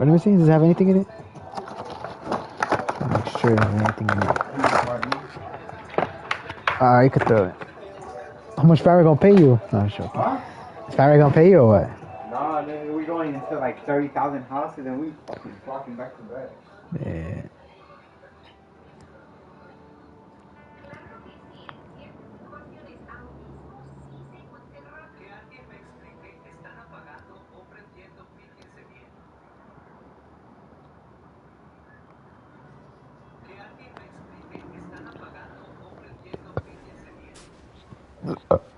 Let me see. Does it have anything in it? Make sure it has anything in it. You could throw it. How much Farrah gonna pay you? No, I'm joking. Huh? Is Farrah gonna pay you or what? Nah, nigga, we going into like 30,000 houses and we fucking flocking back to bed. Yeah.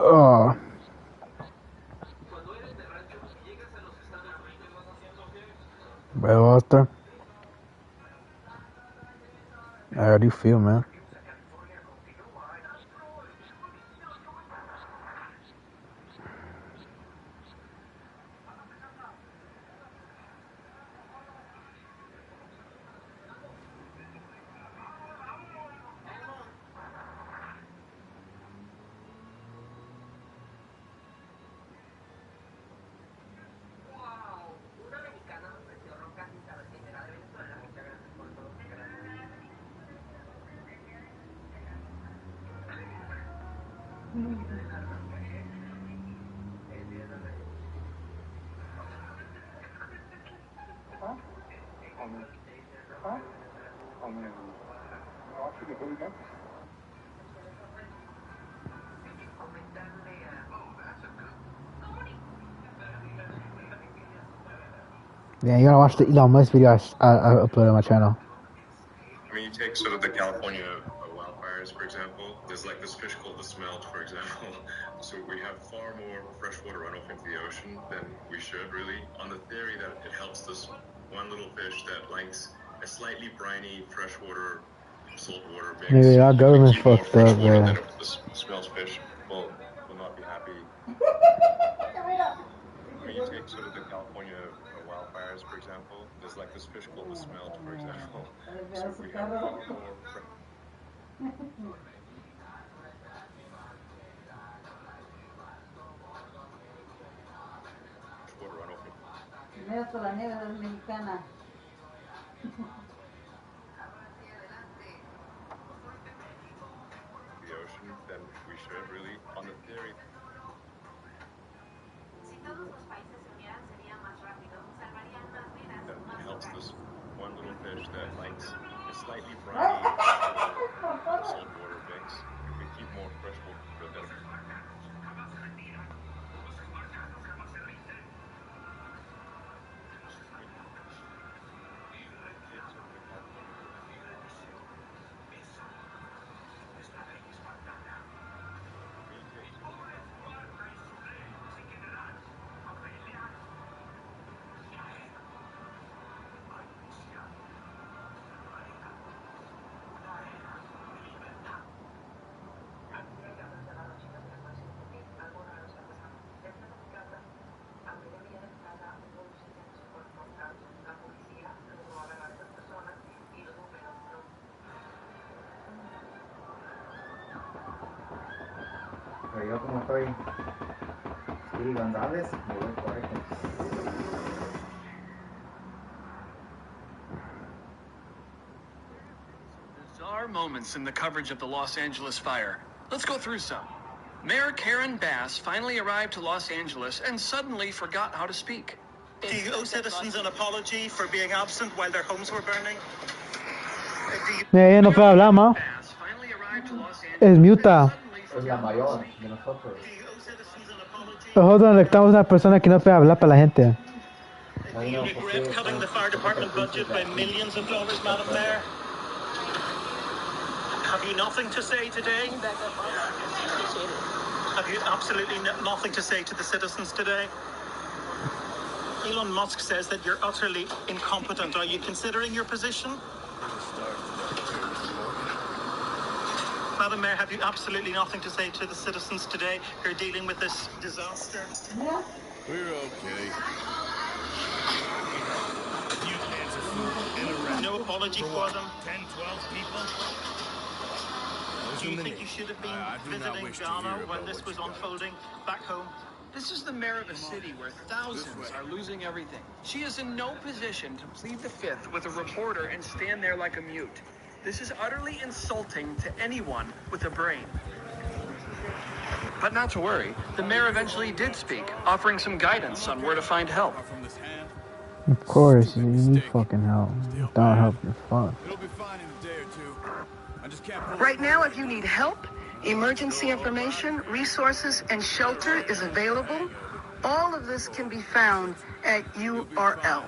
Oh. Well, Walter. How do you feel, man? Yeah, you gotta watch the Elon Musk video I uploaded on my channel. I mean, you take sort of the California wildfires, for example. There's like this fish called the smelt, for example. So we have far more freshwater runoff into the ocean than we should, really, on the theory that it helps this one little fish that likes a slightly briny freshwater, saltwater mix. Maybe our government's Keep more fucked up, freshwater bro. than if the smelt fish will not be happy. I mean, you take sort of the California wildfires, for example. There's like this fish called the smelt, for example. So we have far more freshwater runoff into the ocean than we should, really, on the theory. That it helps this one little fish that likes a slightly briny saltwater mix. If we keep more freshwater, then Pero yo como soy Steve González, me voy por ahí. Bizarre moments in the coverage of the Los Angeles fire. Let's go through some. Mayor Karen Bass finally arrived to Los Angeles and suddenly forgot how to speak. Do you owe citizens an apology for being absent while their homes were burning? Ella no puede hablar, ma. Es muta. Es la mayor de nosotros. Nosotros necesitamos una persona que no puede hablar para la gente. Do you regret cutting the fire department budget by millions of dollars, Madam Mayor? Have you nothing to say today? Have you absolutely nothing to say to the citizens today? Elon Musk says that you're utterly incompetent. Are you considering your position? Madam Mayor, have you absolutely nothing to say to the citizens today who are dealing with this disaster? Yeah. We're okay. You cans of food in a wreck. No apology for them? 10, 12 people? Do you think you should have been visiting Ghana when this was unfolding back home? This is the mayor of a city where thousands are losing everything. She is in no position to plead the fifth with a reporter and stand there like a mute. This is utterly insulting to anyone with a brain. But not to worry, the mayor eventually did speak, offering some guidance on where to find help. Of course, you need fucking help. Without help, you're fucked. It'll be fine in a day or two. I just can't pull Right now, if you need help, emergency information, resources, and shelter is available. All of this can be found at URL.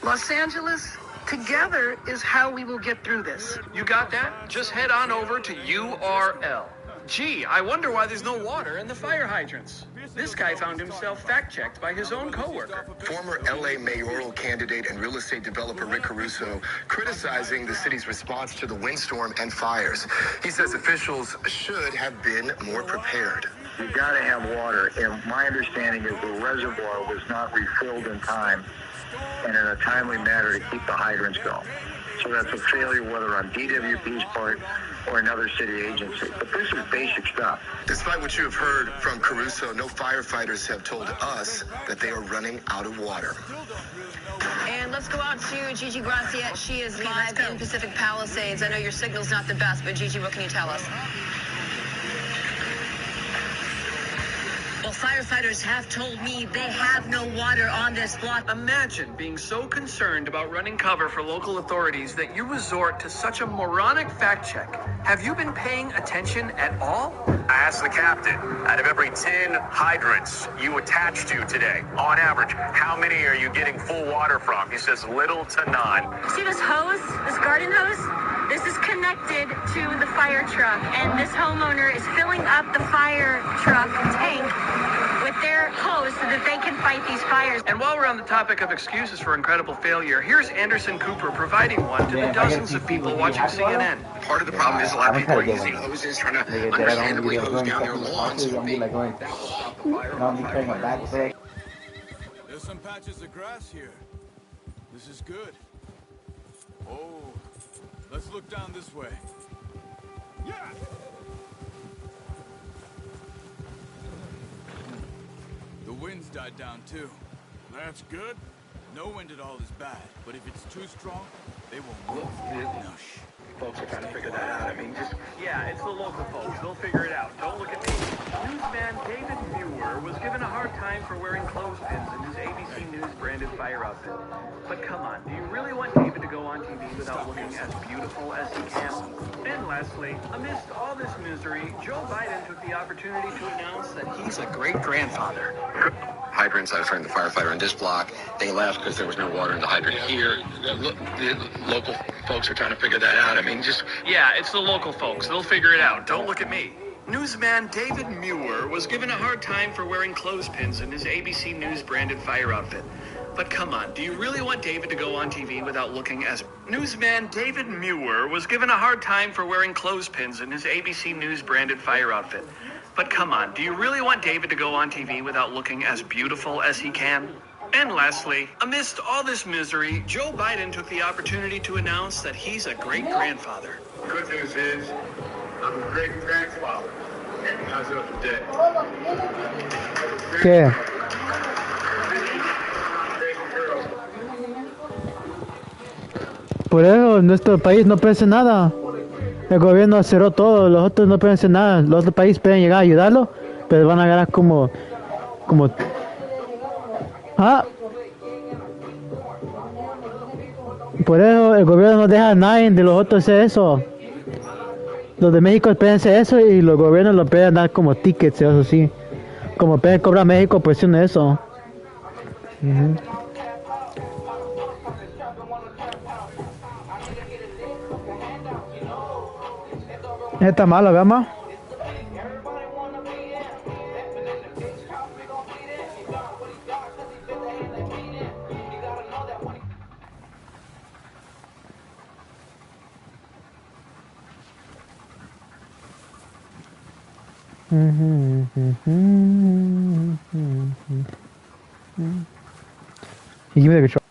Los Angeles, together is how we will get through this. You got that? Just head on over to URL. Gee, I wonder why there's no water in the fire hydrants. This guy found himself fact-checked by his own coworker. Former LA mayoral candidate and real estate developer Rick Caruso criticizing the city's response to the windstorm and fires. He says officials should have been more prepared. You got to have water, and my understanding is the reservoir was not refilled in time and in a timely manner to keep the hydrants going. So that's a failure, whether on DWP's part or another city agency. But this is basic stuff. Despite what you have heard from Caruso, no firefighters have told us that they are running out of water. And let's go out to Gigi Gracia. She is live in Pacific Palisades. I know your signal's not the best, but Gigi, what can you tell us? Well, firefighters have told me they have no water on this block. Imagine being so concerned about running cover for local authorities that you resort to such a moronic fact check. Have you been paying attention at all? I asked the captain, out of every 10 hydrants you attach to today, on average, how many are you getting full water from? He says little to none. See this hose, this garden hose? This is connected to the fire truck, and this homeowner is filling up the fire truck tank with their hose so that they can fight these fires. And while we're on the topic of excuses for incredible failure, here's Anderson Cooper providing one to the dozens of people watching CNN. Part of the problem is a lot of people are using hoses, trying to understandably hose down their lawns. There's some patches of grass here. This is good. Oh, let's look down this way. Yeah. The wind's died down too. That's good. No wind at all is bad, but if it's too strong, they won't move. No, shh. Folks are trying to figure that out. I mean, yeah, it's the local folks. They'll figure it out. Don't look at me. Newsman David Muir was given a hard time for wearing clothespins in his ABC News branded fire outfit. But come on, do you really want David to go on TV without looking as beautiful as he can? And lastly, amidst all this misery, Joe Biden took the opportunity to announce that he's a great-grandfather. Hydrants, I was trying to firefighter in this block. They left because there was no water in the hydrant here. The local folks are trying to figure that out. I mean, yeah, it's the local folks. They'll figure it out. Don't look at me. Newsman David Muir was given a hard time for wearing clothespins in his ABC News branded fire outfit. But come on, do you really want David to go on TV without looking as... Newsman David Muir was given a hard time for wearing clothespins in his ABC News branded fire outfit. But come on, do you really want David to go on TV without looking as beautiful as he can? And lastly, amidst all this misery, Joe Biden took the opportunity to announce that he's a great-grandfather. Good news is, I'm a great-grandfather as of today. ¿Qué? Por eso nuestro país no piensa nada. El gobierno cerró todo, los otros no pueden hacer nada. Los otros países pueden llegar a ayudarlo, pero van a ganar como... Ah. Por eso el gobierno no deja a nadie de los otros hacer eso. Los de México pueden hacer eso y los gobiernos lo pueden dar como tickets, eso sí. Como pueden cobrar México por hacer eso. Está malo, ¿verdad? You give me the control.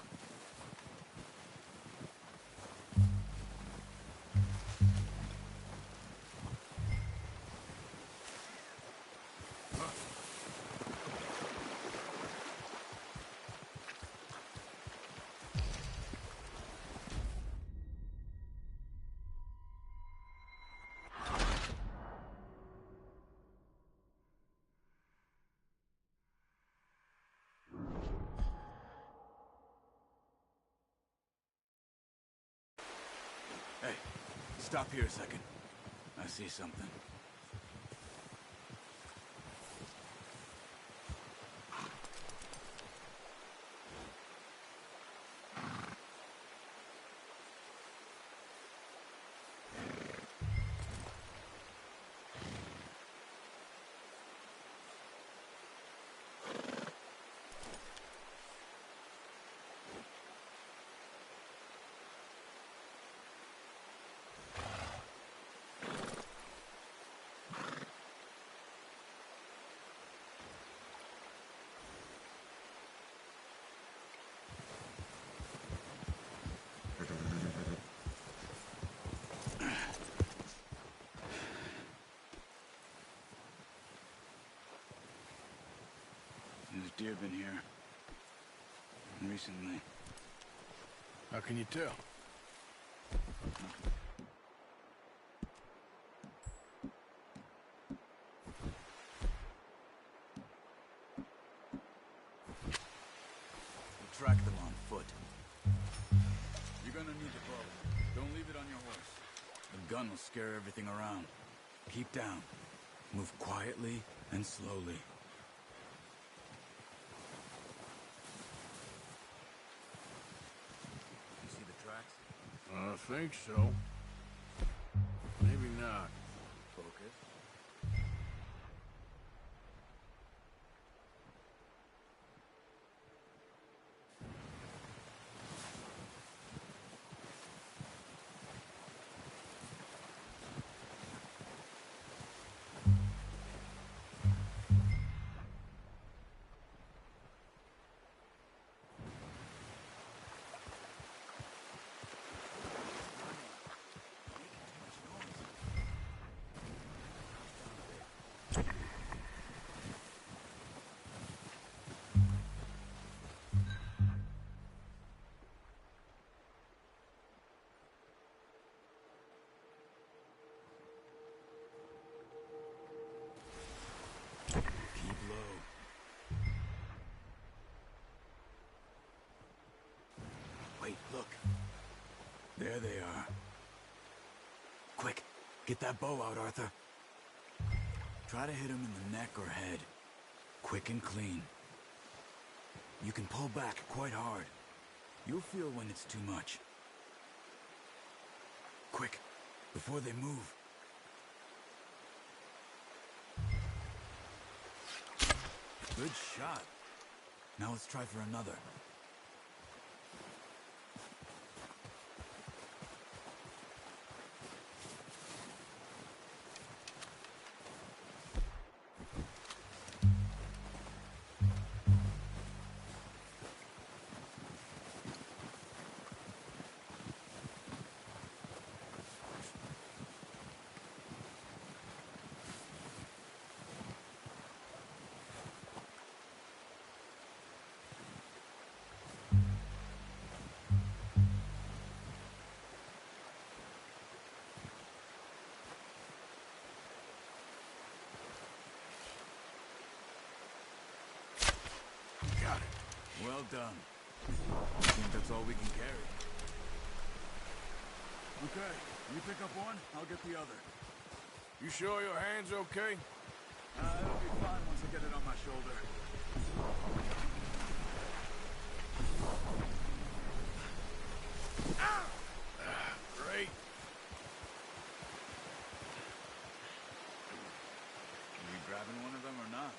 Hey, stop here a second. I see something. There's deer been here. Recently. How can you tell? We'll track them on foot. You're gonna need the bow. Don't leave it on your horse. The gun will scare everything around. Keep down. Move quietly and slowly. You see the tracks? I think so. Maybe not. Focus. Keep low. Wait, look. There they are. Quick, get that bow out, Arthur. Try to hit him in the neck or head. Quick and clean. You can pull back quite hard. You'll feel when it's too much. Quick, before they move. Good shot. Now let's try for another. Got it. Well done. I think that's all we can carry. Okay, you pick up one, I'll get the other. You sure your hand's okay? It'll be fine once I get it on my shoulder. Great. Are you grabbing one of them or not?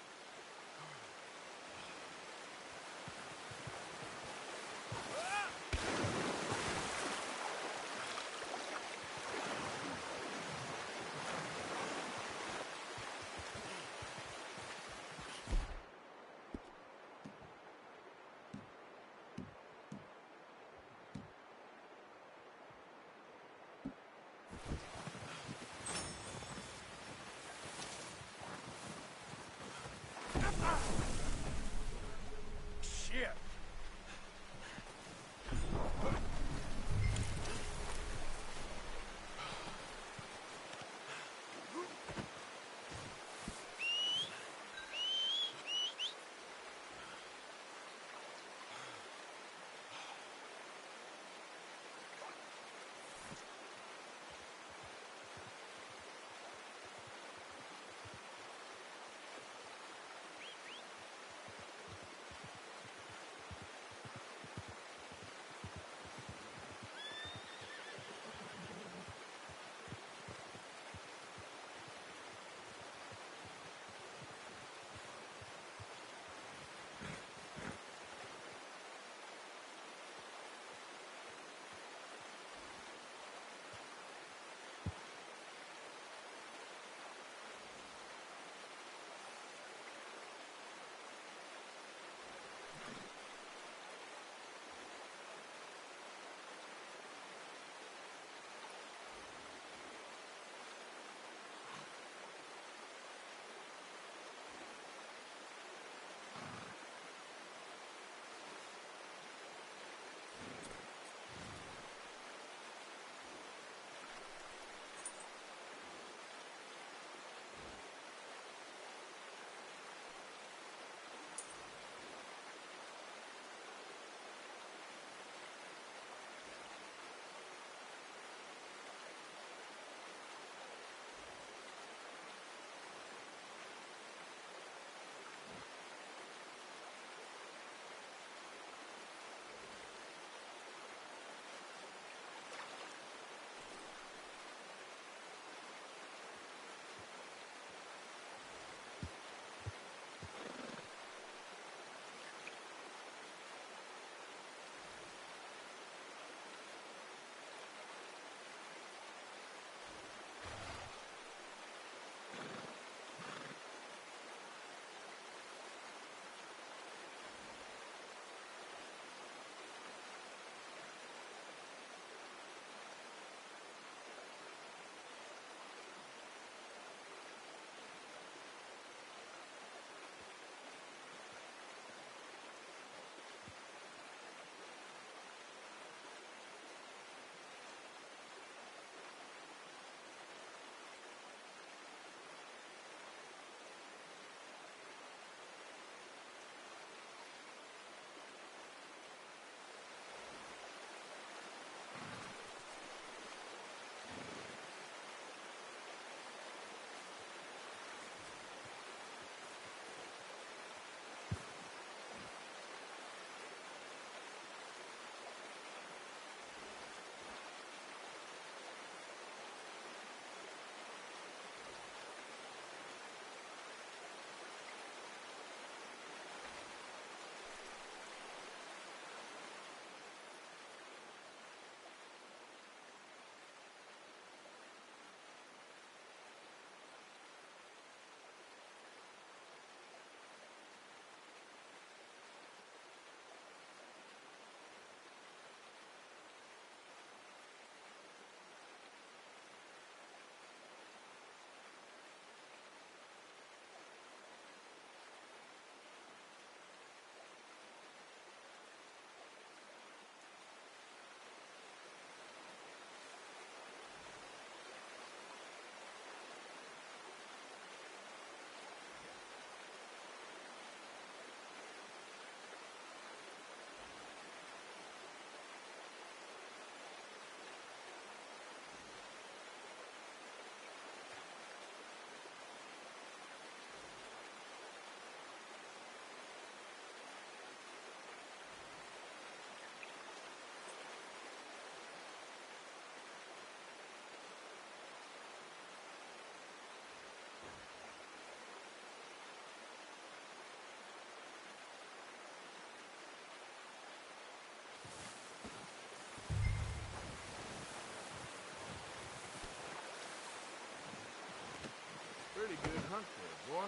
pretty good hunt there, boy.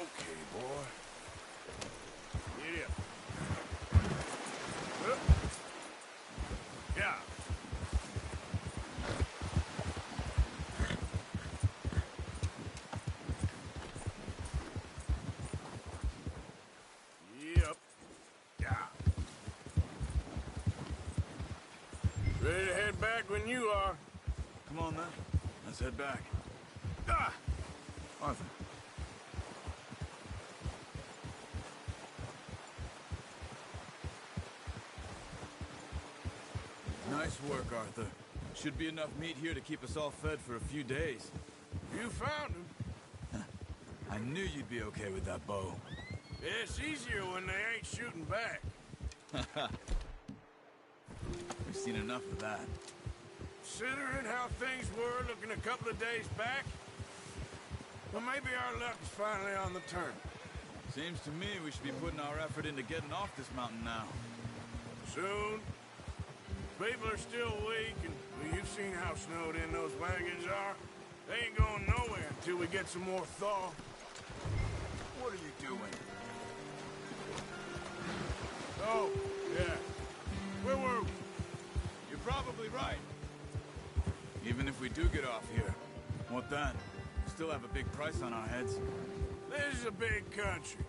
Okay, boy. Get up. Up. Yeah. Yep. Yeah. Ready to head back when you are. Come on, then. Let's head back. Ah! Arthur. Nice work, Arthur. Should be enough meat here to keep us all fed for a few days. You found him. I knew you'd be okay with that bow. It's easier when they ain't shooting back. We've seen enough of that. Considering how things were looking a couple of days back, well, maybe our luck is finally on the turn. Seems to me we should be putting our effort into getting off this mountain now. Soon. People are still weak, and well, you've seen how snowed in those wagons are. They ain't going nowhere until we get some more thaw. What are you doing? Oh, yeah. Where were we? You're probably right. Even if we do get off here, what then? We still have a big price on our heads. This is a big country.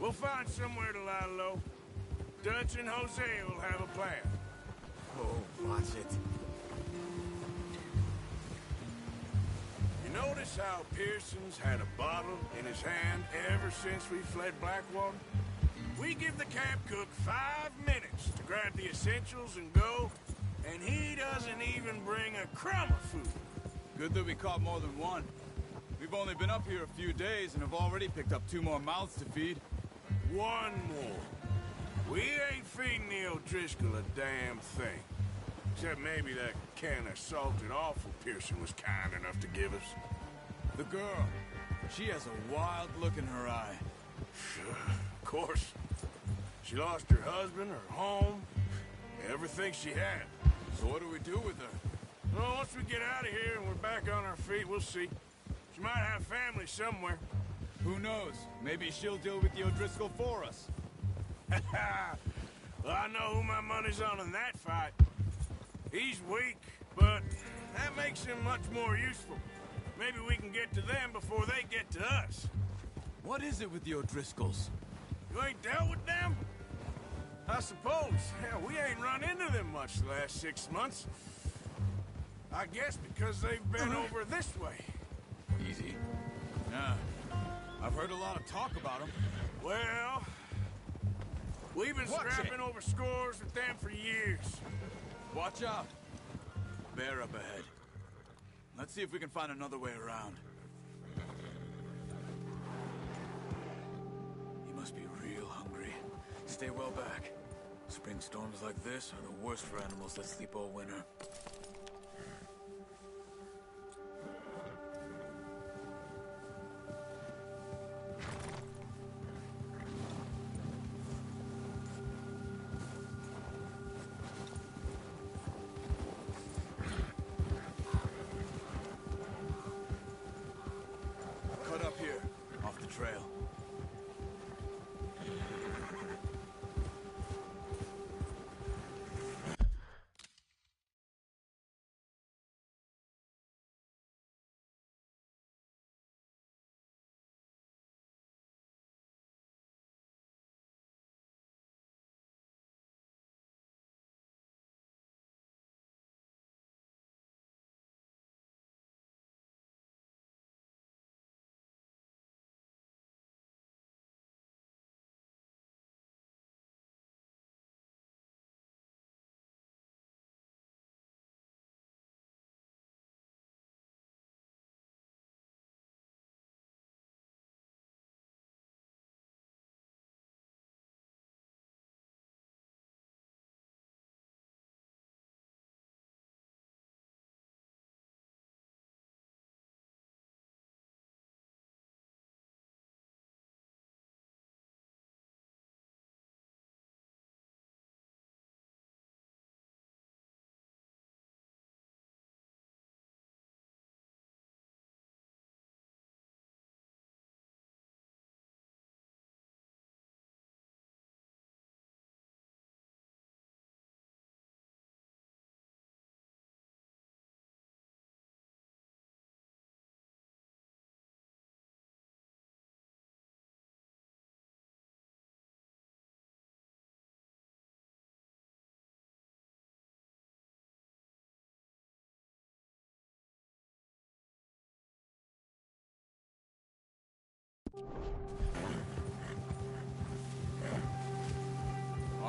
We'll find somewhere to lie low. Dutch and Jose will have a plan. Oh, watch it. You notice how Pearson's had a bottle in his hand ever since we fled Blackwater? We give the camp cook 5 minutes to grab the essentials and go, and he doesn't even bring a crumb of food. Good that we caught more than one. We've only been up here a few days and have already picked up 2 more mouths to feed. 1 more. We ain't feeding the O'Driscoll a damn thing. Except maybe that can of salted offal Pearson was kind enough to give us. The girl. She has a wild look in her eye. Of course. She lost her husband, her home, everything she had. So what do we do with her? Well, once we get out of here and we're back on our feet, we'll see. She might have family somewhere. Who knows? Maybe she'll deal with the O'Driscoll for us. Well, I know who my money's on in that fight. He's weak, but that makes him much more useful. Maybe we can get to them before they get to us. What is it with the O'Driscolls? You ain't dealt with them? I suppose. Hell, we ain't run into them much the last 6 months. I guess because they've been over this way. Easy. Yeah. I've heard a lot of talk about them. Well, we've been scrapping over scores with them for years. Watch out. Bear up ahead. Let's see if we can find another way around. He must be real hungry. Stay well back. Spring storms like this are the worst for animals that sleep all winter. Cut up here, off the trail.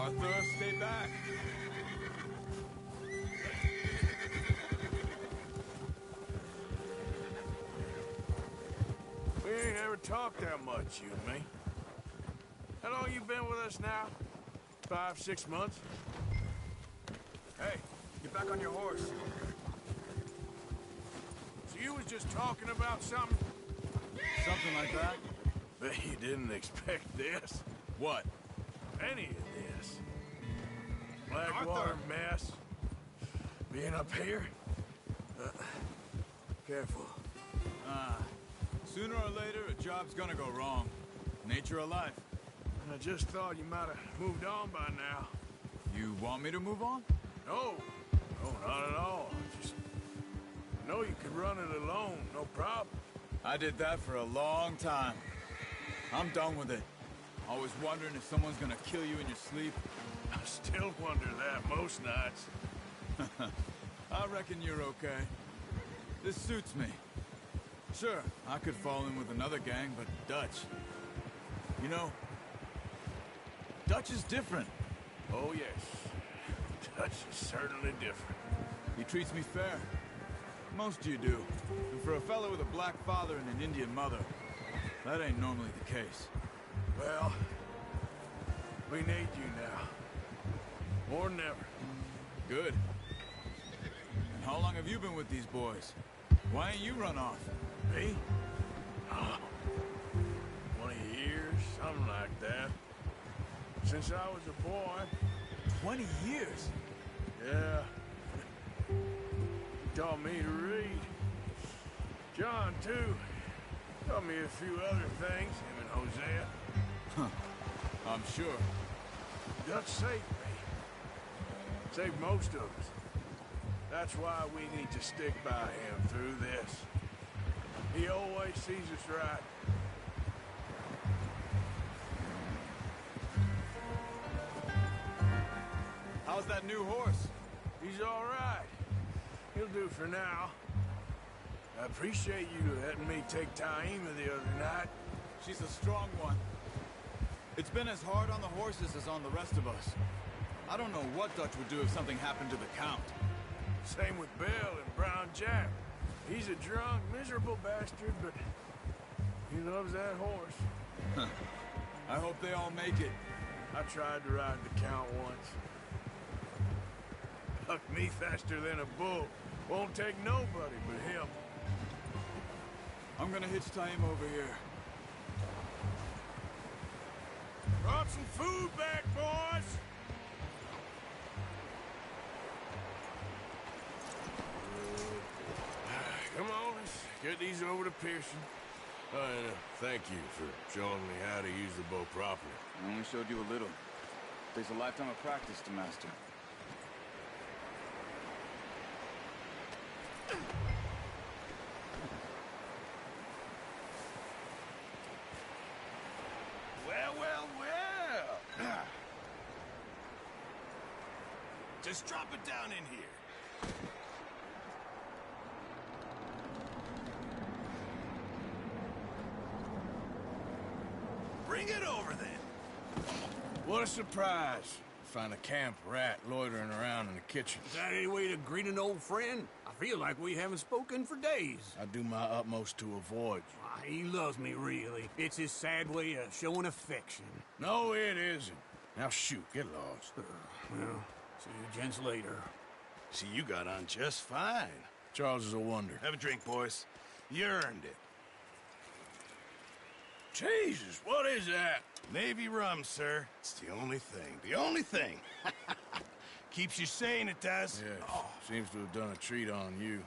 Arthur, stay back. We ain't ever talked that much, you and me. How long you been with us now? 5, 6 months? Hey, get back on your horse. So you was just talking about something? Something like that. Bet you didn't expect this. What? Any of this. Blackwater mess. Being up here? Careful. Sooner or later, a job's gonna go wrong. Nature of life. I just thought you might have moved on by now. You want me to move on? No. No, not at all. Just know you could run it alone, no problem. I did that for a long time. I'm done with it. Always wondering if someone's gonna kill you in your sleep. I still wonder that most nights. I reckon you're okay. This suits me. Sure, I could fall in with another gang, but Dutch... You know, Dutch is different. Oh, yes. Dutch is certainly different. He treats me fair. Most of you do. And for a fellow with a black father and an Indian mother, that ain't normally the case. Well, we need you now. More than ever. Good. And how long have you been with these boys? Why ain't you run off? Me? 20 years, something like that. Since I was a boy. 20 years? Yeah. He taught me to read. John, too. Taught me a few other things, him and Hosea. Huh. I'm sure. Dutch saved me. Saved most of us. That's why we need to stick by him through this. He always sees us right. How's that new horse? He's all right. He'll do for now. I appreciate you letting me take Taima the other night. She's a strong one. It's been as hard on the horses as on the rest of us. I don't know what Dutch would do if something happened to the Count. Same with Bill and Brown Jack. He's a drunk, miserable bastard, but he loves that horse. I hope they all make it. I tried to ride the Count once. Bucked me faster than a bull. Won't take nobody but him. I'm gonna hitch Taima over here. Brought some food back, boys! Come on, let's get these over to Pearson. And thank you for showing me how to use the bow properly. I only showed you a little. Takes a lifetime of practice to master. Well, well, well! Just drop it down in here. Bring it over, then. What a surprise. Find a camp rat loitering around in the kitchen. Is that any way to greet an old friend? I feel like we haven't spoken for days. I do my utmost to avoid you. Why, he loves me, really. It's his sad way of showing affection. No, it isn't. Now shoot, get lost. Well, see you gents later. See, you got on just fine. Charles is a wonder. Have a drink, boys. You earned it. Jesus, what is that? Navy rum, sir. It's the only thing. The only thing. Keeps you sane, it does. Yeah, seems to have done a treat on you.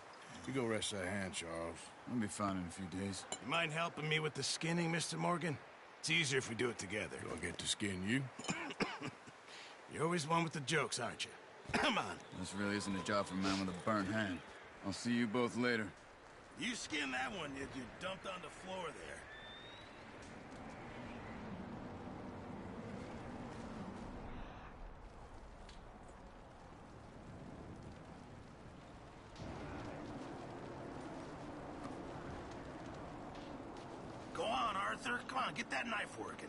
You go rest that hand, Charles. I'll be fine in a few days. You mind helping me with the skinning, Mr. Morgan? It's easier if we do it together. Do I get to skin you? You're always one with the jokes, aren't you? Come on. This really isn't a job for a man with a burnt hand. I'll see you both later. You skin that one you dumped on the floor there. Go on, Arthur. Come on, get that knife working.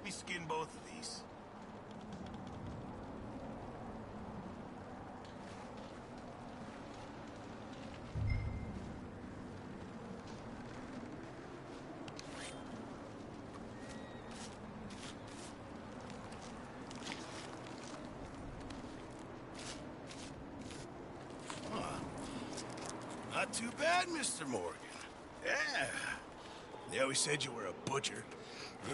me skin both of these. Not too bad, Mr. Morgan. Yeah. They always said you were a butcher.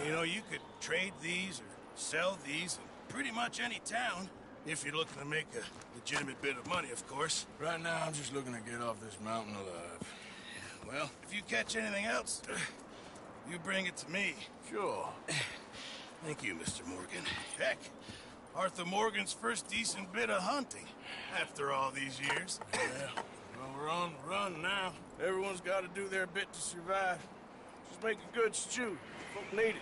You know, you could trade these or sell these in pretty much any town, if you're looking to make a legitimate bit of money, of course. Right now, I'm just looking to get off this mountain alive. Well, if you catch anything else, you bring it to me. Sure. Thank you, Mr. Morgan. Heck, Arthur Morgan's first decent bit of hunting after all these years. Yeah. Well, we're on the run now. Everyone's got to do their bit to survive. Just make a good stew. Folk need it.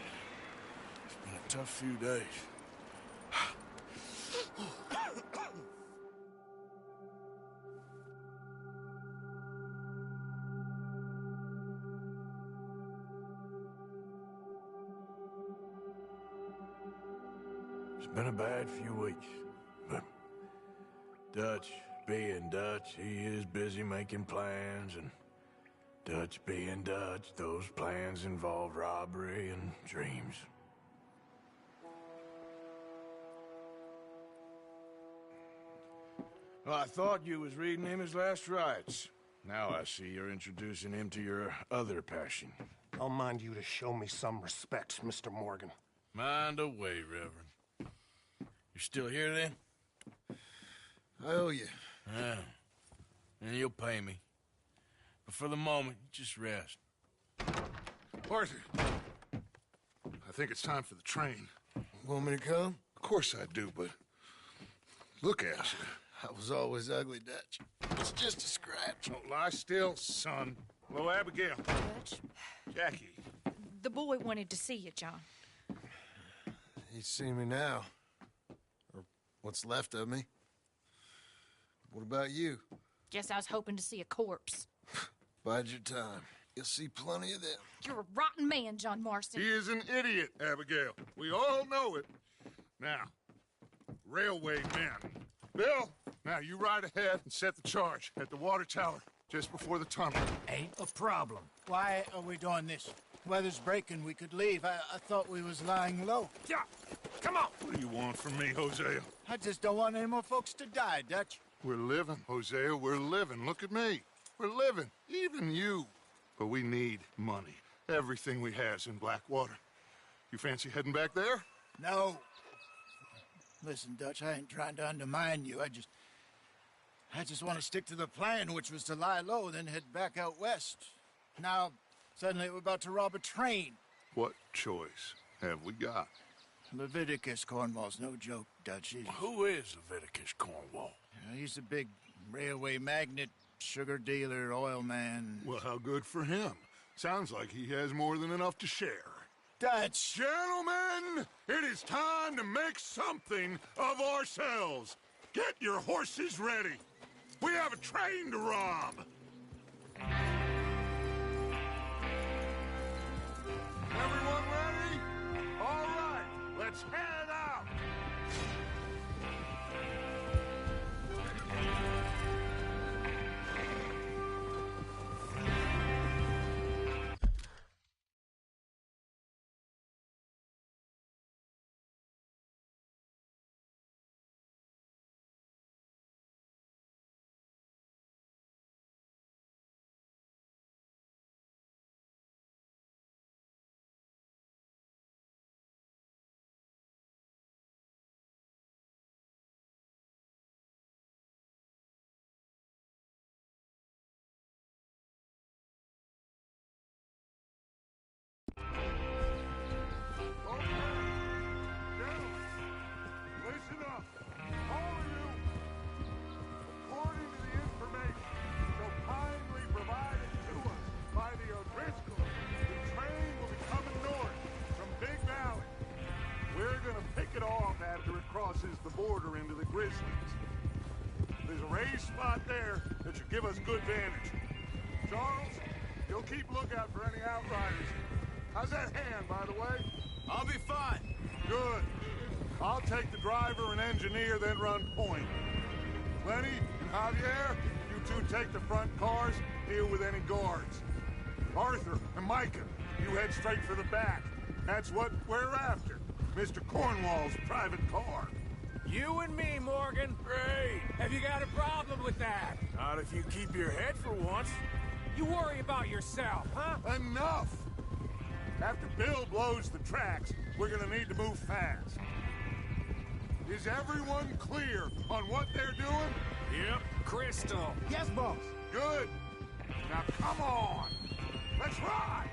It's been a tough few days. It's been a bad few weeks, but Dutch being Dutch, he is busy making plans, and Dutch being Dutch, those plans involve robbery and dreams. Well, I thought you was reading him his last rites. Now I see you're introducing him to your other passion. I'll mind you to show me some respect, Mr. Morgan. Mind away, Reverend. You still here, then? I owe you. Yeah. And you'll pay me. But for the moment, just rest. Arthur, I think it's time for the train. Want me to come? Of course I do, but look at you. I was always ugly, Dutch. It's just a scratch. Don't lie still, son. Hello, Abigail. Dutch, Jackie. the boy wanted to see you, John. He's seen me now. Or what's left of me. What about you? Guess I was hoping to see a corpse. Bide your time. You'll see plenty of them. You're a rotten man, John Marston. He is an idiot, Abigail. We all know it. Now, railway men. Bill, now you ride ahead and set the charge at the water tower just before the tunnel. Ain't a problem. Why are we doing this? Weather's breaking, we could leave. I thought we was lying low. Yeah, come on. What do you want from me, Hosea? I just don't want any more folks to die, Dutch. We're living, Hosea, we're living. Look at me. We're living, even you. But we need money. Everything we has in Blackwater. You fancy heading back there? No. Listen, Dutch, I ain't trying to undermine you. I just want to stick to the plan, which was to lie low, then head back out west. Now, suddenly we're about to rob a train. What choice have we got? Leviticus Cornwall's no joke, Dutch. Who is Leviticus Cornwall? He's a big railway magnate, sugar dealer, oil man. Well, how good for him. Sounds like he has more than enough to share. Dutch! Gentlemen, it is time to make something of ourselves. Get your horses ready. We have a train to rob. Everyone ready? All right, let's head out. Listen up, all of you. According to the information so kindly provided to us by the O'Driscolls, the train will be coming north from Big Valley. We're gonna pick it off after it crosses the border into the Grizzlies. There's a raised spot there that should give us good vantage. Charles, you'll keep lookout for any outriders. How's that hand, by the way? I'll be fine. Good. I'll take the driver and engineer, then run point. Lenny and Javier, you two take the front cars, deal with any guards. Arthur and Micah, you head straight for the back. That's what we're after. Mr. Cornwall's private car. You and me, Morgan. Great. Have you got a problem with that? Not if you keep your head for once. You worry about yourself, huh? Enough! After Bill blows the tracks, we're gonna need to move fast. Is everyone clear on what they're doing? Yep. Crystal. Yes, boss. Good. Now come on. Let's ride.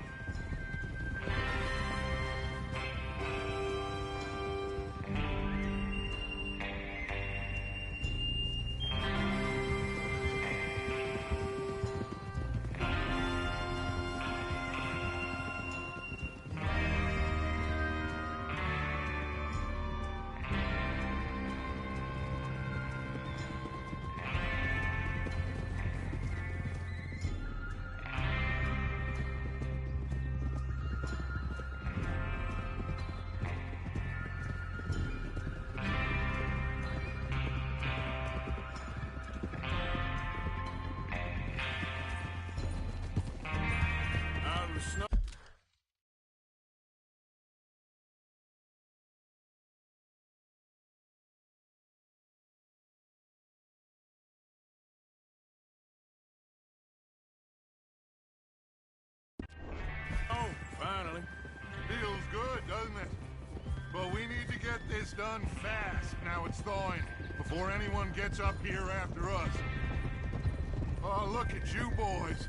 Oh, finally. Feels good, doesn't it? But we need to get this done fast, now it's thawing, before anyone gets up here after us. Oh, look at you boys.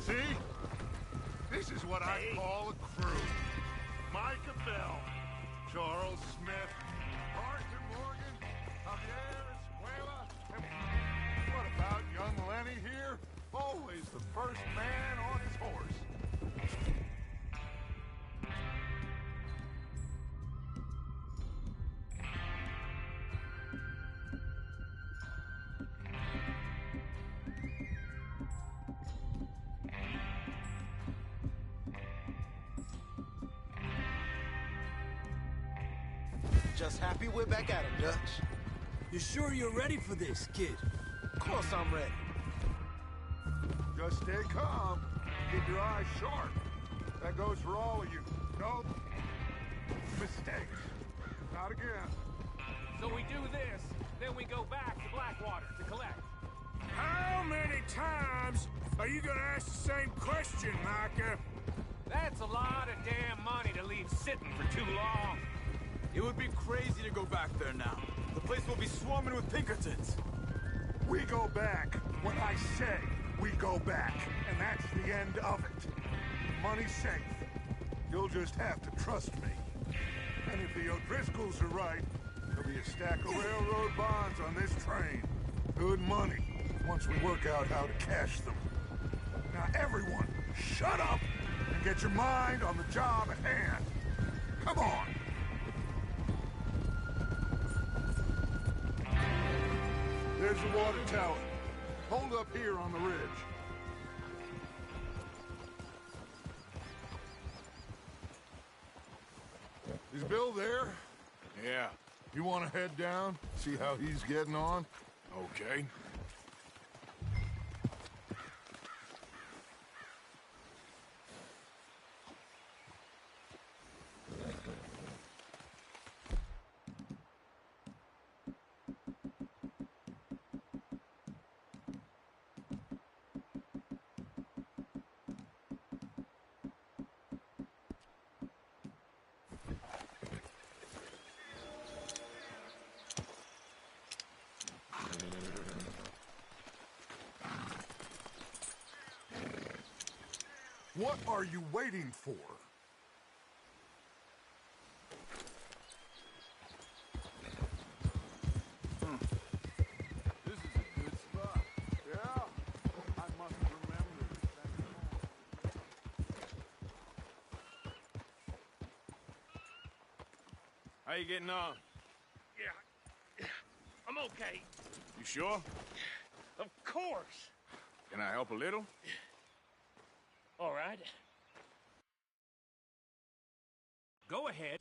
See? This is what I call a crew. Micah Bell, Charles Smith, Arthur Morgan, Javier Escuela, and what about young Lenny here? Always the first man on his horse. Just happy we're back at it, Dutch. You sure you're ready for this, kid? Of course I'm ready. Just stay calm. Keep your eyes sharp. That goes for all of you. No mistakes. Not again. So we do this, then we go back to Blackwater to collect. How many times are you gonna ask the same question, Micah? That's a lot of damn money to leave sitting for too long. It would be crazy to go back there now. The place will be swarming with Pinkertons. We go back when I say we go back, and that's the end of it. Money's safe. You'll just have to trust me. And if the O'Driscolls are right, there'll be a stack of railroad bonds on this train. Good money, once we work out how to cash them. Now everyone, shut up and get your mind on the job at hand. Come on. There's the water tower. Hold up here on the ridge. Is Bill there? Yeah. You want to head down, see how he's getting on? Okay. What are you waiting for? This is a good spot. Yeah, I must remember this anymore. How you getting on? Yeah, I'm okay. You sure? Of course. Can I help a little? All right. Go ahead.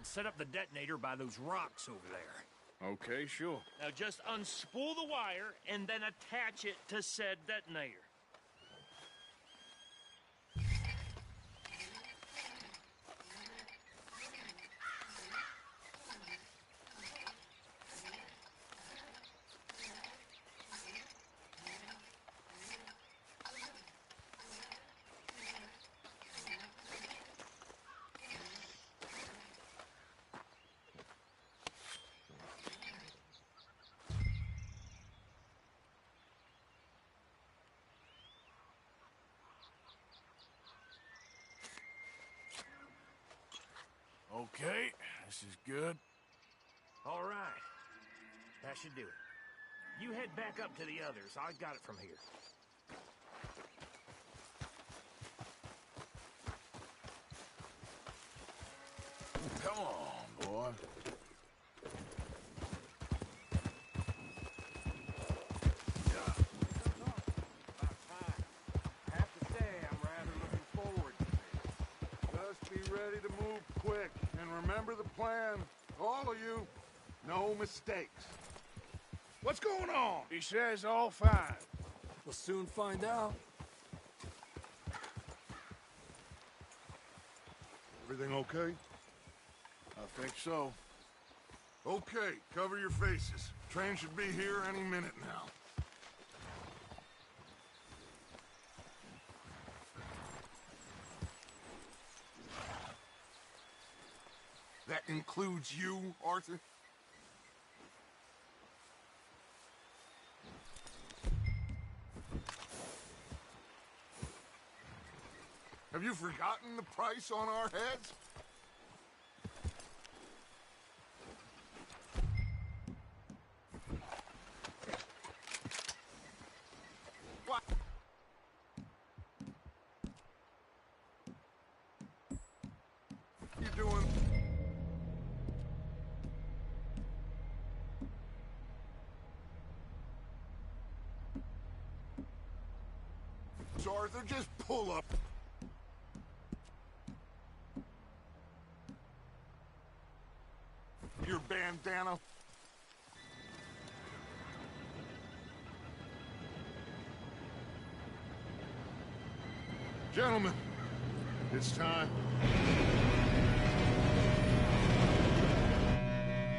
and set up the detonator by those rocks over there. Okay, sure. Now just unspool the wire and then attach it to said detonator. Okay, this is good. All right. That should do it. You head back up to the others. I got it from here. Come on, boy. I have to say, I'm rather looking forward to this. Just be ready to move quick, and remember the plan. All of you, no mistakes. What's going on? He says all fine. We'll soon find out. Everything okay? I think so. Okay, cover your faces. Train should be here any minute now. That includes you, Arthur? Have you forgotten the price on our heads? What? You doing? So Arthur, just pull up. Your bandana. Gentlemen, it's time.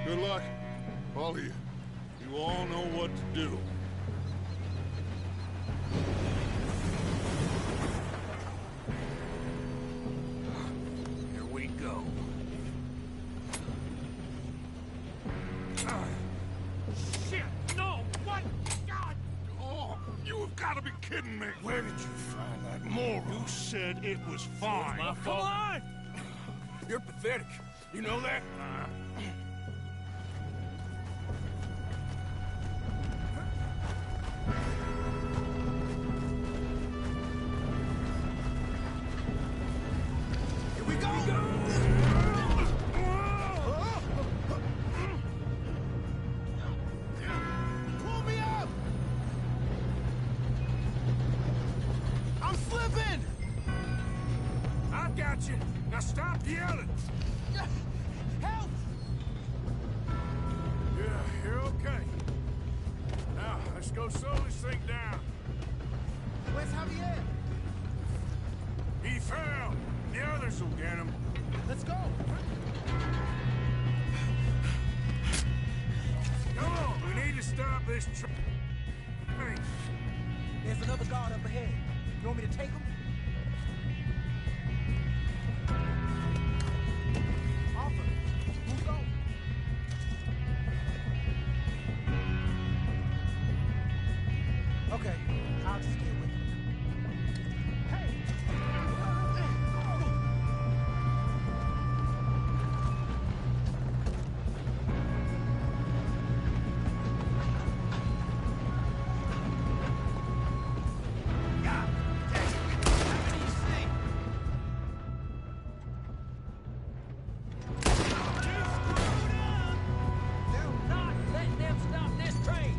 Good luck, all of you. You all know what to do. Here we go. Shit! No! What? God! Oh, you have got to be kidding me. Where did you find that moron? You said it was fine. My fault. Come on! You're pathetic. You know that? Here we go! Pull me up! I'm slipping! I've got you. Now stop yelling. Help! Yeah, you're okay. Now, let's go slow this thing down. Where's Javier? He fell. The others will get him. Let's go! Come on, we need to stop this train. There's another guard up ahead. You want me to take him? Arthur, who's going? Okay, I'll just get with him. Hey! Not letting them stop this train!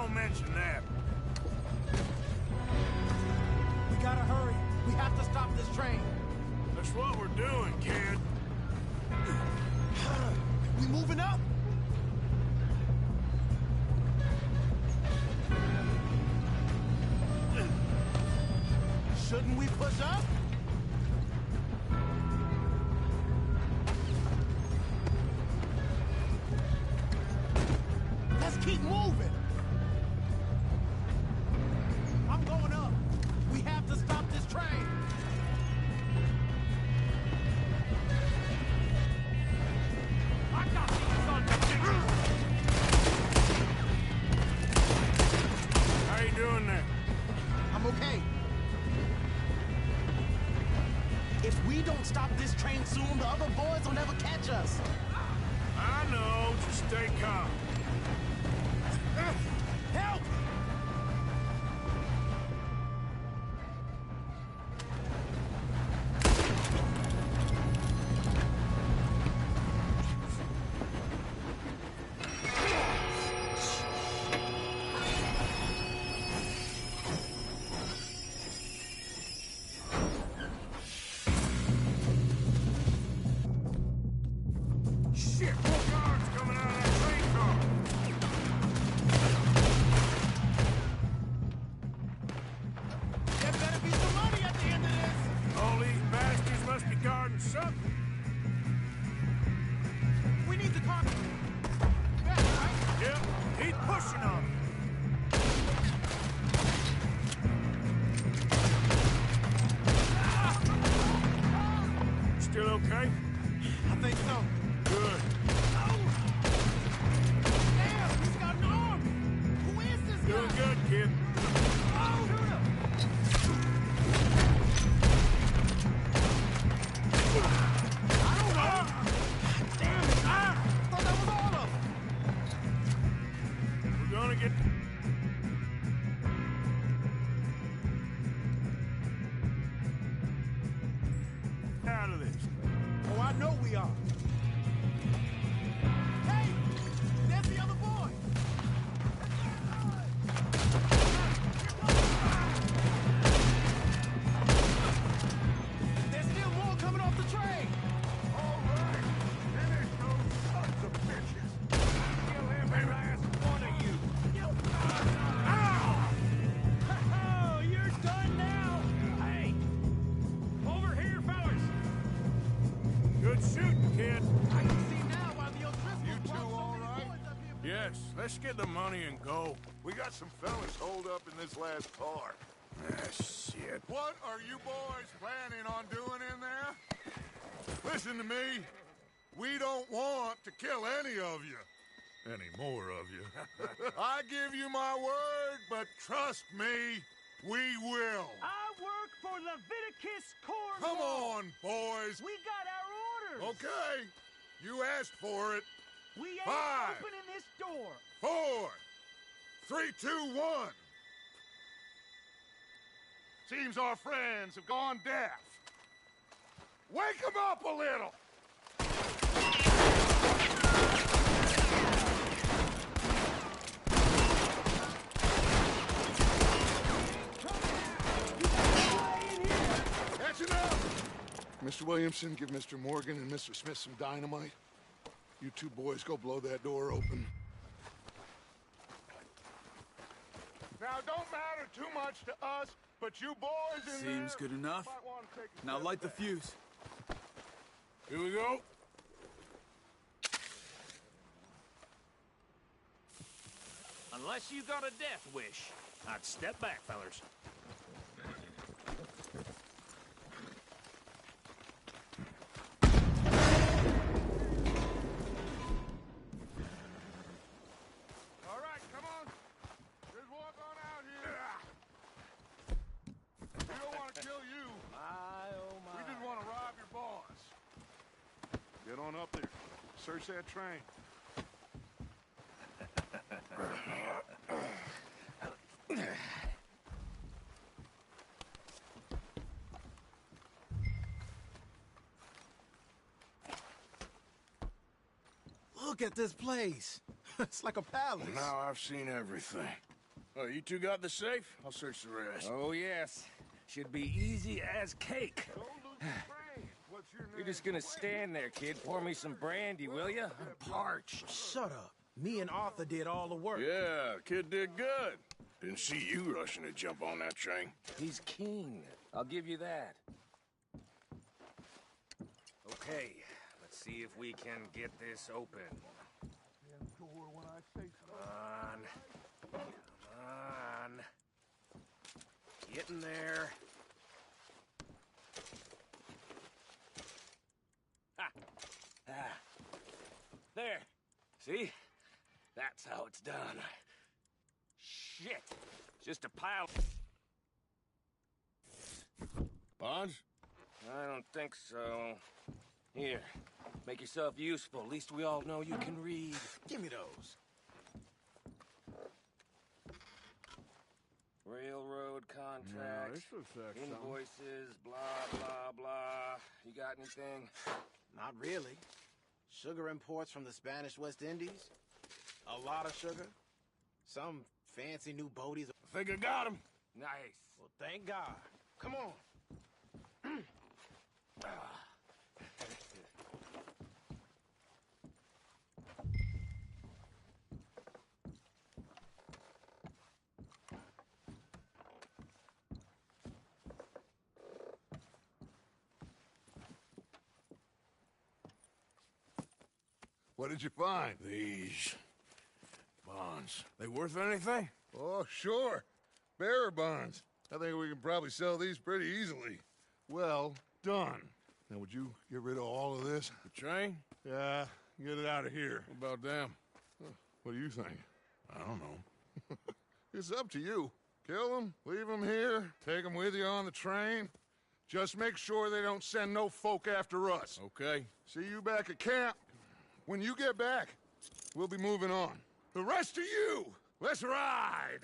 don't mention that. We gotta hurry. We have to stop this train. That's what we're doing, kid. We moving up? Shouldn't we push up? Let's keep moving. I'm going up. We have to stop this train. I got these on the ticket. How you doing there? I'm okay. If we don't stop this train soon, the other boys will never catch us. I know. Just stay calm. Help! Shit, more guards coming out of that train car. There better be some money at the end of this. All these bastards must be guarding something. We need the car. Yeah, right? Yep, he's pushing on them. Still okay? I think so. Good. Damn, he's got an arm. Who is this guy? Doing good, kid. Oh, shoot him. I don't know. Damn it. I thought that was all of them. We're gonna get... out of this. Oh, I know we are. Hey, there's the other boy. There's still more coming off the train. All right, finish those sons of bitches. Kill every last one of you. Oh, you're done now. Hey! Over here, fellas! Good shooting, kid. I can see now why the O'Driscolls You two brought so all many right? boys up here. Yes, let's get the money and go. We got some fellas holed up in this last car. Ah, shit. What are you boys planning on doing in there? Listen to me. We don't want to kill any of you. Any more of you. I give you my word, but trust me, we will. I work for Leviticus Corps. Come on, boys. We got our orders. Okay. You asked for it. We ain't 5, opening this door. 4, 3, 2, 1. Seems our friends have gone deaf. Wake them up a little. That's enough. Mr. Williamson, give Mr. Morgan and Mr. Smith some dynamite. You two boys go blow that door open. Now, don't matter too much to us, but you boys in there... Seems good enough. might wanna take a Now step light the back. fuse. Here we go. Unless you got a death wish, I'd step back, fellers. All right, come on. Just walk on out here. We don't want to kill you. My, oh my. We just want to rob your boss. Get on up there. Search that train. Look at this place. It's like a palace. Now I've seen everything. Oh, you two got the safe? I'll search the rest. Oh, yes. Should be easy as cake. You're just gonna stand there, kid. Pour me some brandy, will you? I'm parched. Shut up. Me and Arthur did all the work. Yeah, the kid did good. Didn't see you rushing to jump on that train. He's keen. I'll give you that. Okay, let's see if we can get this open. Come on. Come on. Get in there. Ha! Ah. There. See? That's how it's done. Shit. Just a pile. Bonds? I don't think so. Here. Make yourself useful. At least we all know you can read. Give me those. Railroad contracts, this looks like something. invoices, blah, blah, blah. You got anything? Not really. Sugar imports from the Spanish West Indies. A lot of sugar. Some fancy new boaties. I think I got him. Nice. Well, thank God. Come on. What did you find? These bonds. They worth anything? Oh, sure. Bearer bonds. I think we can probably sell these pretty easily. Well done. Now, would you get rid of all of this? The train? Yeah, get it out of here. What about them? What do you think? I don't know. It's up to you. Kill them, leave them here, take them with you on the train. Just make sure they don't send no folk after us. Okay. See you back at camp. When you get back, we'll be moving on. The rest of you, let's ride!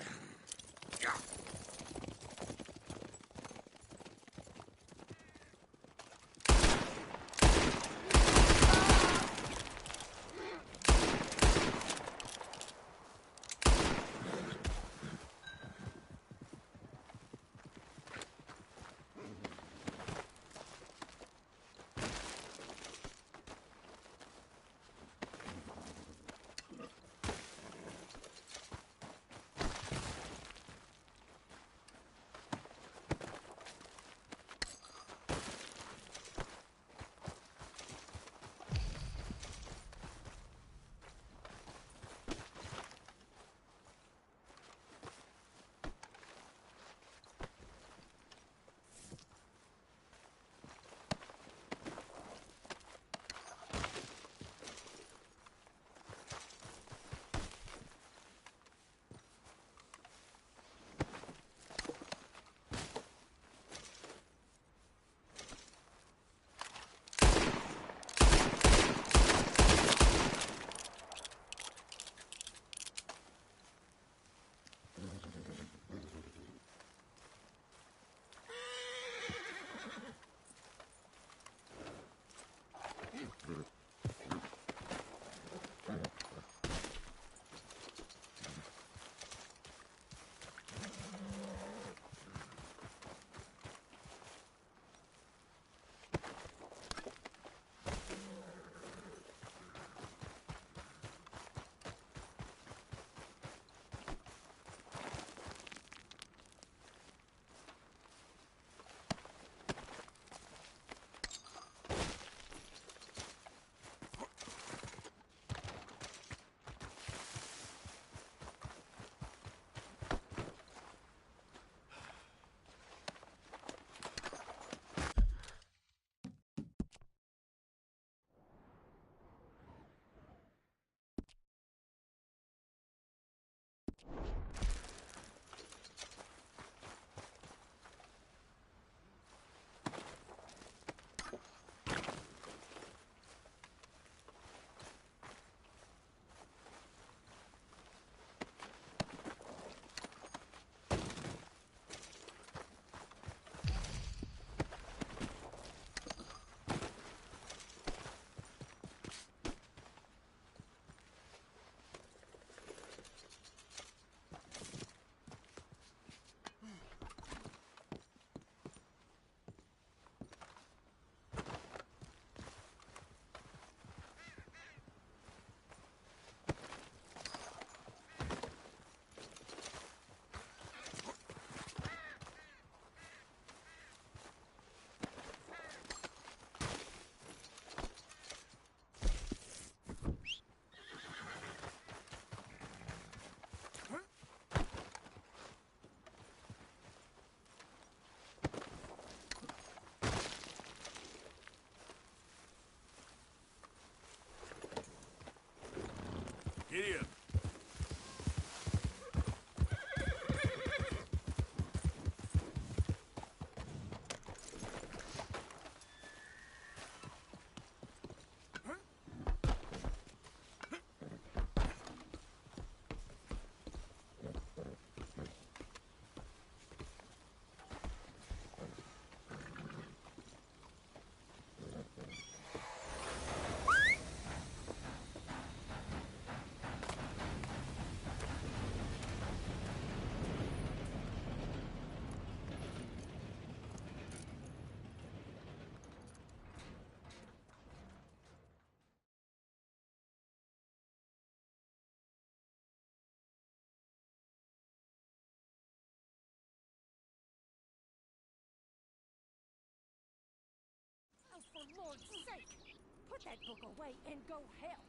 Lord's sake! Put that book away and go help!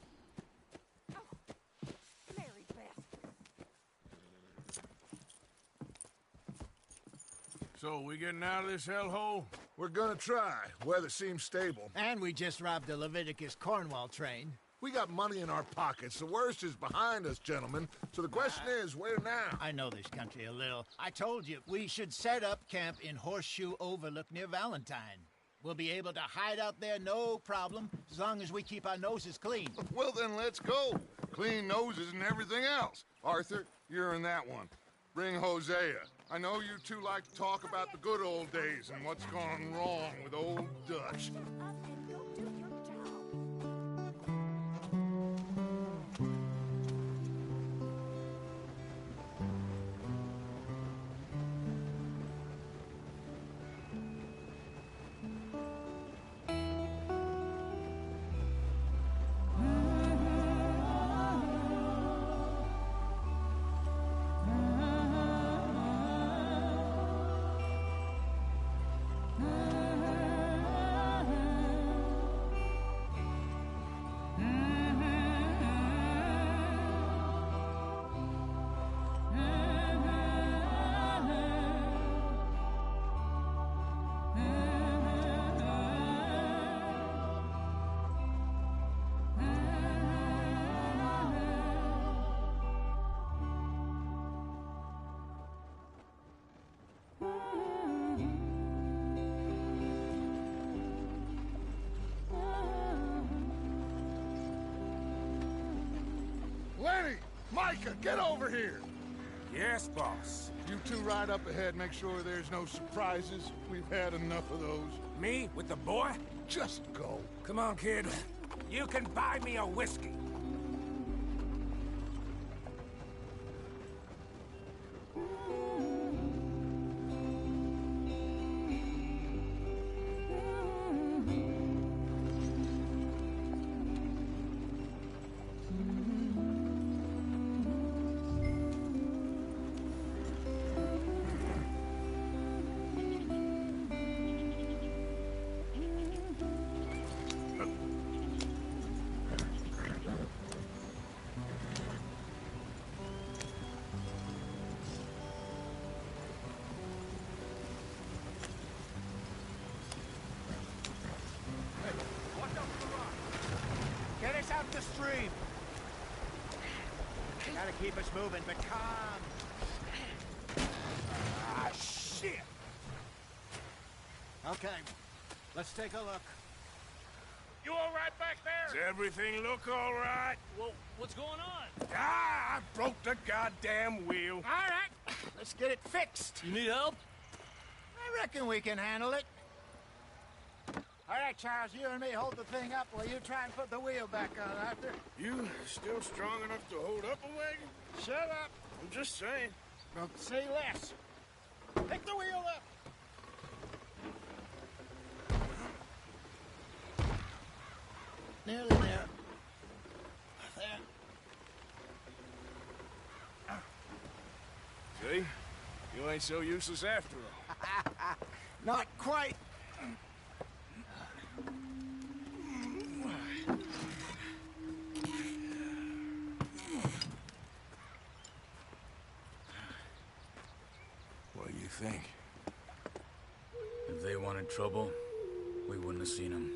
Oh, Mary Beth. So, we getting out of this hellhole? We're gonna try. Weather seems stable. And we just robbed a Leviticus Cornwall train. We got money in our pockets. The worst is behind us, gentlemen. So the question is, where now? I know this country a little. I told you, we should set up camp in Horseshoe Overlook near Valentine. We'll be able to hide out there, no problem, as long as we keep our noses clean. Well, then let's go. Clean noses and everything else. Arthur, you're in that one. Bring Hosea. I know you two like to talk about the good old days and what's gone wrong with old Dutch. Lenny! Micah, get over here! Yes, boss. You two ride up ahead, make sure there's no surprises. We've had enough of those. Me? With the boy? Just go. Come on, kid. You can buy me a whiskey. Get us out the stream. Gotta keep us moving, but calm. Ah, shit! Okay, let's take a look. You all right back there? Does everything look all right? Well, what's going on? Ah, I broke the goddamn wheel. All right, let's get it fixed. You need help? I reckon we can handle it. All right, Charles, you and me hold the thing up while you try and put the wheel back on, Arthur. You still strong enough to hold up a wagon? Shut up. I'm just saying. Don't say less. Pick the wheel up. Nearly there. See? You ain't so useless after all. Not quite. What do you think? If they wanted trouble, we wouldn't have seen them.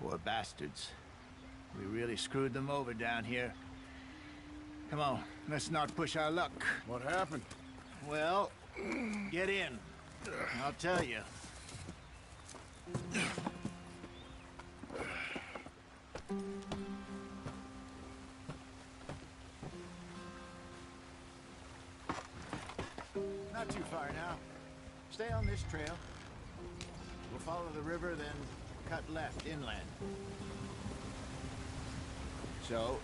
Poor bastards. We really screwed them over down here. Come on, let's not push our luck. What happened? Well, get in. I'll tell you. Not too far now. Stay on this trail. We'll follow the river, then cut left inland. So,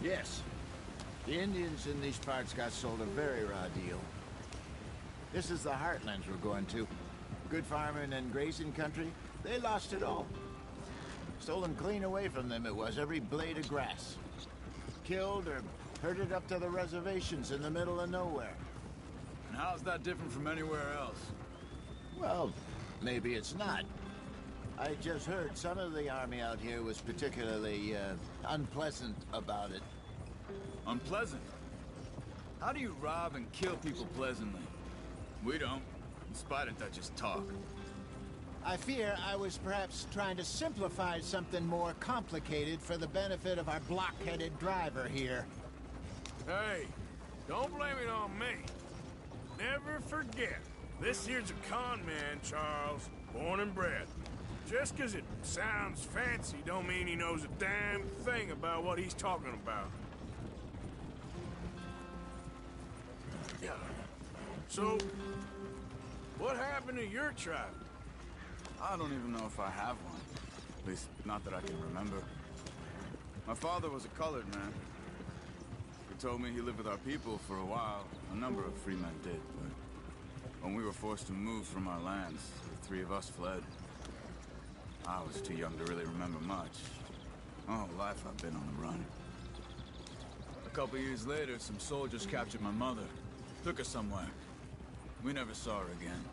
yes, the Indians in these parts got sold a very raw deal. This is the heartlands we're going to. Good farming and grazing country, they lost it all. Stolen clean away from them it was, every blade of grass. Killed or herded up to the reservations in the middle of nowhere. And how's that different from anywhere else? Well, maybe it's not. I just heard some of the army out here was particularly, unpleasant about it. Unpleasant? How do you rob and kill people pleasantly? We don't, in spite of Dutch's talk. I fear I was perhaps trying to simplify something more complicated for the benefit of our block-headed driver here. Hey, don't blame it on me. Never forget, this here's a con man, Charles, born and bred. Just 'cause it sounds fancy don't mean he knows a damn thing about what he's talking about. Yeah. So, what happened to your tribe? I don't even know if I have one. At least, not that I can remember. My father was a colored man. He told me he lived with our people for a while. A number of free men did, but when we were forced to move from our lands, the three of us fled. I was too young to really remember much. My whole life I've been on the run. A couple years later, some soldiers captured my mother. Took her somewhere. We never saw her again.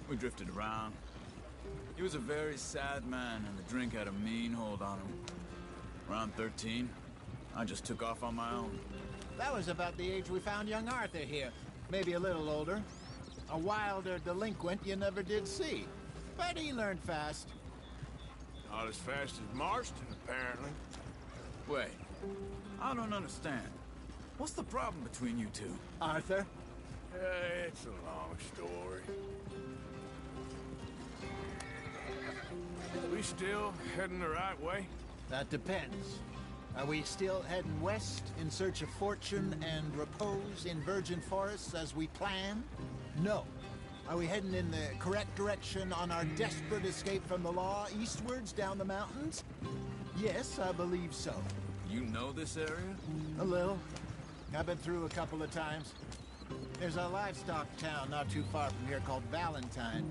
We drifted around. He was a very sad man, and the drink had a mean hold on him. Around 13, I just took off on my own. That was about the age we found young Arthur here. Maybe a little older. A wilder delinquent you never did see. But he learned fast. Not as fast as Marston, apparently. Wait, I don't understand. What's the problem between you two? Arthur? It's a long story. We still heading the right way? That depends. Are we still heading west in search of fortune and repose in virgin forests as we planned? No. Are we heading in the correct direction on our desperate escape from the law eastwards down the mountains? Yes, I believe so. You know this area? A little. I've been through a couple of times. There's a livestock town not too far from here called Valentine.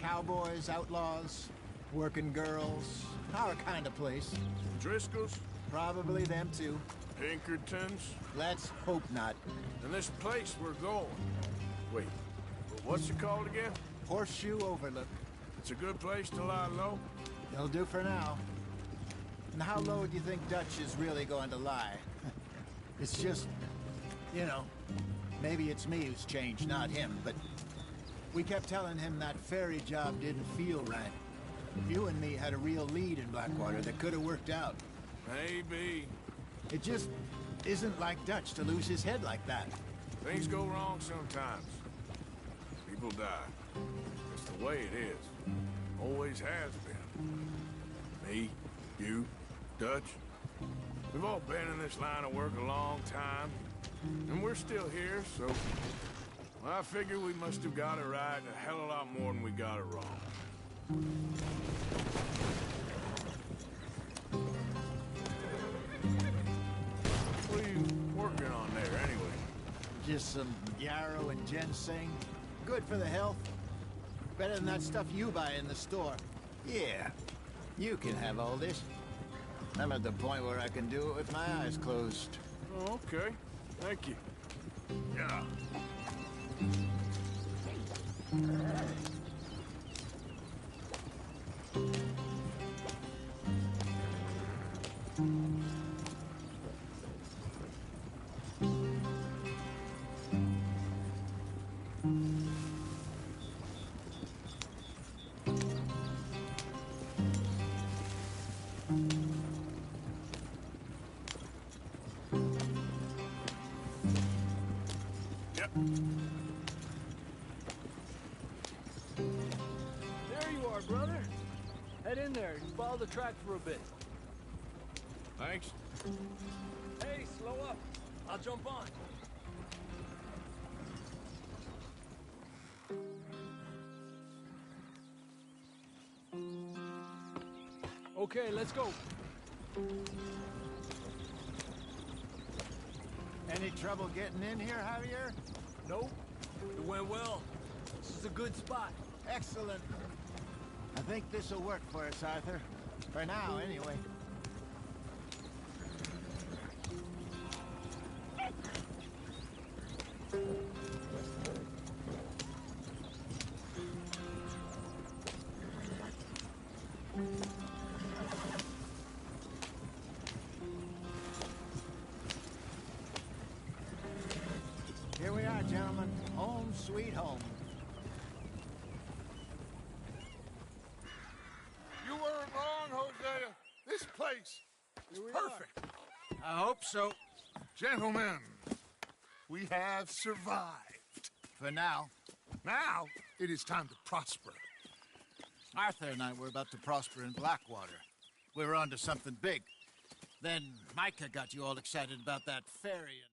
Cowboys, outlaws, working girls, our kind of place. Driscoll's? Probably them too. Pinkertons? Let's hope not. And this place we're going. Wait, what's it called again? Horseshoe Overlook. It's a good place to lie low? It'll do for now. And how low do you think Dutch is really going to lie? It's just, you know, maybe it's me who's changed, not him, but we kept telling him that ferry job didn't feel right. You and me had a real lead in Blackwater that could have worked out. Maybe. It just isn't like Dutch to lose his head like that. Things go wrong sometimes. People die. It's the way it is. Always has been. Me, you, Dutch. We've all been in this line of work a long time. And we're still here, so... I figure we must have got it right a hell of a lot more than we got it wrong. What are you working on there, anyway? Just some yarrow and ginseng. Good for the health. Better than that stuff you buy in the store. Yeah, you can have all this. I'm at the point where I can do it with my eyes closed. Oh, okay. Thank you. Yeah. There you are, brother. Head in there and follow the track for a bit. Thanks. Hey, slow up. I'll jump on. Okay, let's go. Any trouble getting in here, Javier? Nope. It went well. This is a good spot. Excellent. I think this'll work for us, Arthur. For now, anyway. gentlemen, home sweet home. You weren't wrong, Hosea. This place is perfect. I hope so. Gentlemen, we have survived. For now. Now, it is time to prosper. Arthur and I were about to prosper in Blackwater. We were onto something big. Then Micah got you all excited about that ferry and...